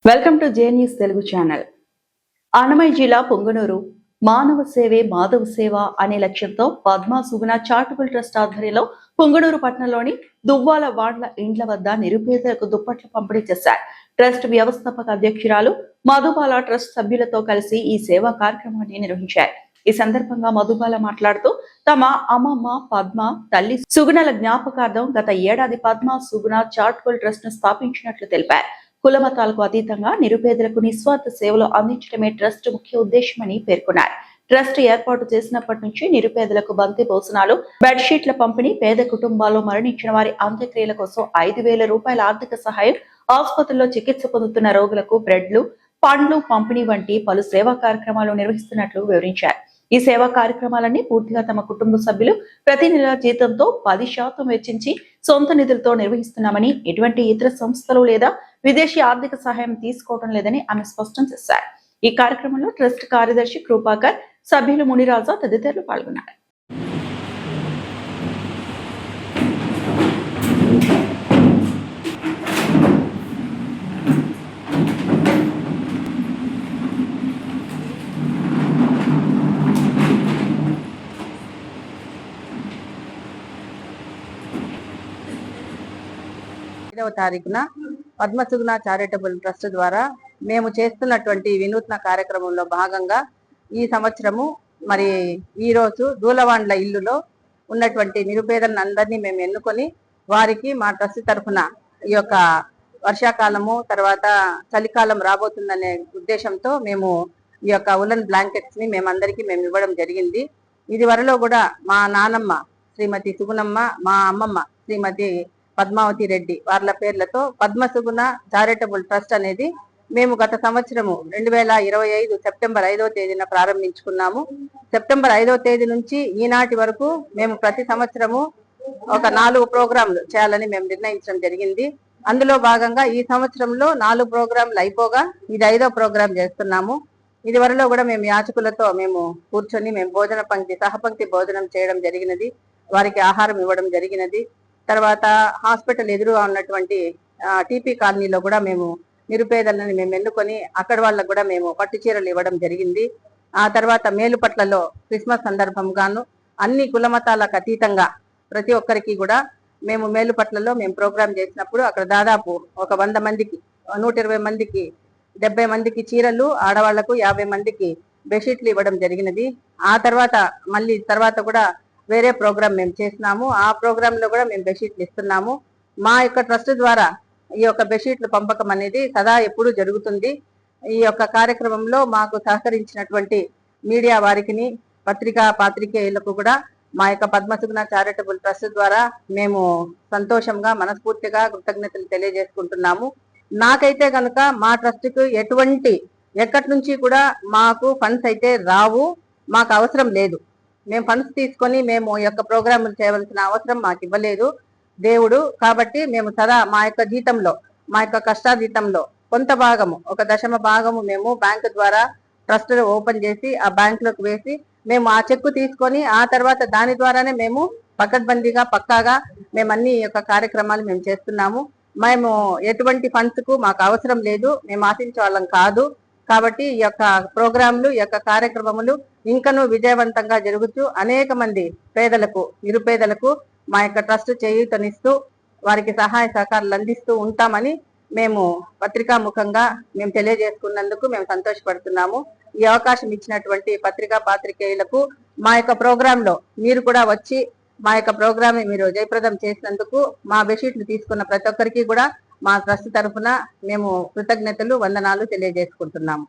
Welcome to J news Telugu channel. Annamayya జిల్లా పొంగనూరు మానవ సేవే మాధవ సేవ అనే లక్ష్యంతో పద్మ సుగుణ చారిటబుల్ ట్రస్ట్ ఆధ్వర్యంలో పొంగనూరు పట్టణంలోని దువ్వాల వాండ్ల ఇండ్ల వద్ద నిరుపేదలకు దుప్పట్లు పంపిణీ చేశారు. ట్రస్ట్ వ్యవస్థాపక అధ్యక్షురాలు మధుబాల ట్రస్ట్ సభ్యులతో కలిసి ఈ సేవా కార్యక్రమాన్ని నిర్వహించారు. ఈ సందర్భంగా మధుబాల మాట్లాడుతూ తమ అమ్మమ్మ పద్మ తల్లి సుగుణల జ్ఞాపకార్థం గత ఏడాది పద్మ సుగుణ చారిటబుల్ ట్రస్ట్ ను స్థాపించినట్లు తెలిపారు. కులమతాలకు అతీతంగా నిరుపేదలకు నిస్వార్థ సేవలు అందించడమే ట్రస్ట్ ముఖ్య ఉద్దేశమని పేర్కొన్నారు. ట్రస్ట్ ఏర్పాటు చేసినప్పటి నుంచి నిరుపేదలకు బంతి భోజనాలు, బెడ్షీట్ల పంపిణీ, పేద కుటుంబాల్లో మరణించిన వారి అంత్యక్రియల కోసం 5,000 రూపాయల ఆర్థిక సహాయం, ఆసుపత్రుల్లో చికిత్స పొందుతున్న రోగులకు బ్రెడ్లు, పండ్లు పంపిణీ వంటి పలు సేవా కార్యక్రమాలు నిర్వహిస్తున్నట్లు వివరించారు. ఈ సేవా కార్యక్రమాలన్నీ పూర్తిగా తమ కుటుంబ సభ్యులు ప్రతి నెల జీతంతో 10% వెచ్చించి సొంత నిధులతో నిర్వహిస్తున్నామని, ఎటువంటి ఇతర సంస్థలు లేదా విదేశీ ఆర్థిక సహాయం తీసుకోవడం లేదని ఆమె స్పష్టం చేశారు. ఈ కార్యక్రమంలో ట్రస్ట్ కార్యదర్శి కృపాకర్, సభ్యులు మునిరాజా తదితరులు పాల్గొన్నారు. తారీఖున పద్మసుగుణ చారిటబుల్ ట్రస్ట్ ద్వారా మేము చేస్తున్నటువంటి వినూత్న కార్యక్రమంలో భాగంగా ఈ సంవత్సరము మరి ఈరోజు దూలవాండ్ల ఇల్లులో ఉన్నటువంటి నిరుపేదలను అందరినీ మేము ఎన్నుకొని వారికి మా ట్రస్ట్ తరఫున ఈ యొక్క వర్షాకాలము తర్వాత చలికాలం రాబోతుందనే ఉద్దేశంతో మేము ఈ యొక్క ఉలన్ బ్లాంకెట్స్ ని మేమందరికీ మేము ఇవ్వడం జరిగింది. ఇది వరలో కూడా మా నానమ్మ శ్రీమతి సుగుణమ్మ, మా అమ్మమ్మ శ్రీమతి పద్మావతి రెడ్డి వాళ్ళ పేర్లతో పద్మసుగుణ చారిటబుల్ ట్రస్ట్ అనేది మేము గత సంవత్సరము 2025 సెప్టెంబర్ 5వ తేదీన ప్రారంభించుకున్నాము. సెప్టెంబర్ 5వ తేదీ నుంచి ఈనాటి వరకు మేము ప్రతి సంవత్సరము ఒక 4 ప్రోగ్రాంలు చేయాలని మేము నిర్ణయించడం జరిగింది. అందులో భాగంగా ఈ సంవత్సరంలో 4 ప్రోగ్రాంలు అయిపోగా ఇది 5వ ప్రోగ్రాం చేస్తున్నాము. ఇది వరలో కూడా మేము యాచకులతో మేము కూర్చొని మేము భోజన పంక్తి సహపంక్తి భోజనం చేయడం జరిగినది, వారికి ఆహారం ఇవ్వడం జరిగినది. తర్వాత హాస్పిటల్ ఎదురుగా ఉన్నటువంటి టీపీ కాలనీలో కూడా మేము నిరుపేదలను మేము ఎన్నుకొని అక్కడ వాళ్ళకు కూడా మేము పట్టు చీరలు ఇవ్వడం జరిగింది. ఆ తర్వాత మేలుపట్లలో క్రిస్మస్ సందర్భంగాను అన్ని కులమతాలకు అతీతంగా ప్రతి ఒక్కరికి కూడా మేము మేలుపట్లలో మేము ప్రోగ్రాం చేసినప్పుడు అక్కడ దాదాపు ఒక 100 మందికి 120 మందికి 70 మందికి చీరలు, ఆడవాళ్లకు 50 మందికి బెడ్షీట్లు ఇవ్వడం జరిగినది. ఆ తర్వాత మళ్ళీ తర్వాత కూడా వేరే ప్రోగ్రామ్ మేము చేసినాము. ఆ ప్రోగ్రామ్ లో కూడా మేము బెడ్షీట్లు ఇస్తున్నాము. మా యొక్క ట్రస్ట్ ద్వారా ఈ యొక్క బెడ్షీట్ల పంపకం అనేది సదా ఎప్పుడూ జరుగుతుంది. ఈ యొక్క కార్యక్రమంలో మాకు సహకరించినటువంటి మీడియా వారికి, పాత్రికేయులకు కూడా మా యొక్క పద్మసుగుణ చారిటబుల్ ట్రస్ట్ ద్వారా మేము సంతోషంగా మనస్ఫూర్తిగా కృతజ్ఞతలు తెలియజేసుకుంటున్నాము. నాకైతే కనుక మా ట్రస్ట్కు ఎక్కడి నుంచి కూడా మాకు ఫండ్స్ అయితే రావు, మాకు అవసరం లేదు. మేము ఫండ్స్ తీసుకొని మేము ఈ యొక్క ప్రోగ్రాములు చేయవలసిన అవసరం మాకు ఇవ్వలేదు దేవుడు. కాబట్టి మేము సదా మా యొక్క జీతంలో, మా యొక్క కష్టాజీతంలో కొంత భాగము, ఒక 1/10 భాగము మేము బ్యాంకు ద్వారా ట్రస్ట్ ఓపెన్ చేసి ఆ బ్యాంకులోకి వేసి మేము ఆ చెక్కు తీసుకొని ఆ తర్వాత దాని ద్వారానే మేము పకడ్బందీగా పక్కాగా మేము అన్ని యొక్క కార్యక్రమాలు మేము చేస్తున్నాము. మేము ఎటువంటి ఫండ్స్ కు మాకు అవసరం లేదు, మేము ఆశించే వాళ్ళం కాదు. కాబట్టి ఈ యొక్క ప్రోగ్రాంలు, ఈ యొక్క కార్యక్రమములు ఇంకనూ విజయవంతంగా జరుగుతూ అనేక మంది పేదలకు, నిరుపేదలకు మా యొక్క ట్రస్ట్ చేయూతనిస్తూ వారికి సహాయ సహకారాలు అందిస్తూ ఉంటామని మేము పత్రికాముఖంగా మేము తెలియజేసుకున్నందుకు మేము సంతోషపడుతున్నాము. ఈ అవకాశం ఇచ్చినటువంటి పాత్రికేయులకు మా యొక్క ప్రోగ్రాంలో మీరు కూడా వచ్చి మా యొక్క ప్రోగ్రామ్ మీరు జయప్రదం చేసినందుకు మా బెడ్షీట్లు తీసుకున్న ప్రతి ఒక్కరికి కూడా మా ట్రస్ట్ తరఫున మేము కృతజ్ఞతలు, వందనాలు తెలియజేసుకుంటున్నాము.